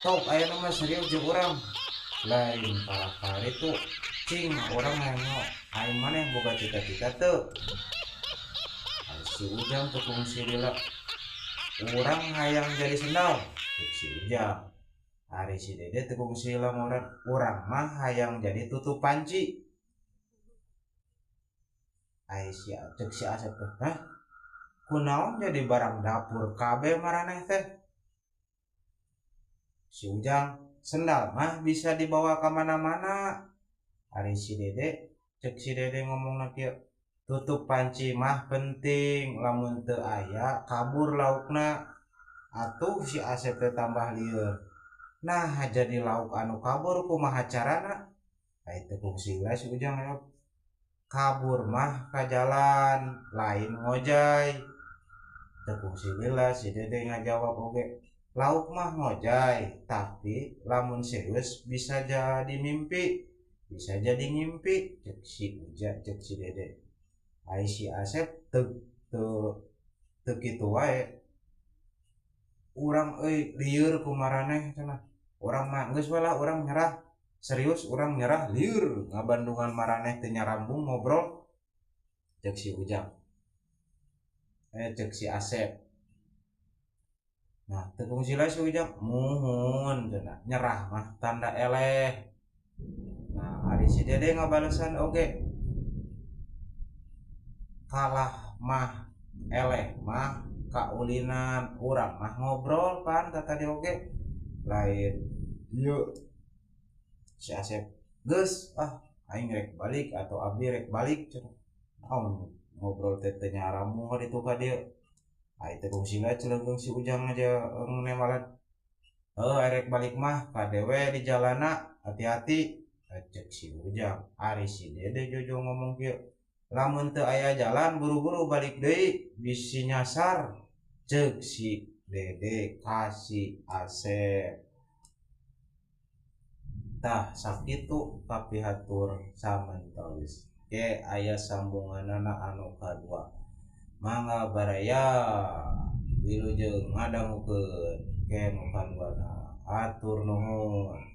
Top aya nama serius jeung urang lain kali tuh cing orang nengok aing maneh boga cita-cita tuh si Ujang tuh fungsi lila urang hayang jadi sendal si Ujang hari si Dede tuh fungsi lila urang mah hayang jadi tutup panci ai si cek si Asep teh hah kunaon jadi barang dapur KB maraneh teh si Ujang sendal mah bisa dibawa kemana-mana hari si Dede cek si Dede ngomong nanti tutup panci mah penting lamun teu aya kabur laukna atuh si Asep teh tambah lieur nah jadi lauk anu kabur kumaha carana itu fungsi si Ujang ya kabur mah ka jalan lain ngojay teu fungsi lila si Dede ngajawab oge lauk mah ngojay tapi lamun serius bisa jadi mimpi bisa jadi ngimpi cek si Uja cek si Dede ai si Asep teu teu teu kitu wae urang lieur kumaraneh cenah urang mah geus we lah urang nyerah serius urang nyerah lieur ngabandungan maraneh teu nyarambung ngobrol cek si Ujang cek si Asep nah teu fungsi si Ujang muhun cenah nyerah mah tanda eleh nah ari si Dede ngabalesan oge kalah mah eleh mah kaulinan urang mah ngobrol pan kata dia oge lain yuk si Asep geus aing rek balik atau abdi rek balik cenah ngobrol teh teh nyaramu ka ditu ka dieu ai teh fungsina celeung si Ujang aja nemalan rek balik mah kadewe di jalana hati-hati cek si Ujang ari si Dede jojo ngomong kieu lamun teu aya jalan buru-buru balik deui bisi nyasar cek si Dede kasih Asep tah sakitu kapihatur samantawis ke aya sambunganana anu kadua mangga baraya wilujeng ngadangukeun ke nu kaduana atur nuhun.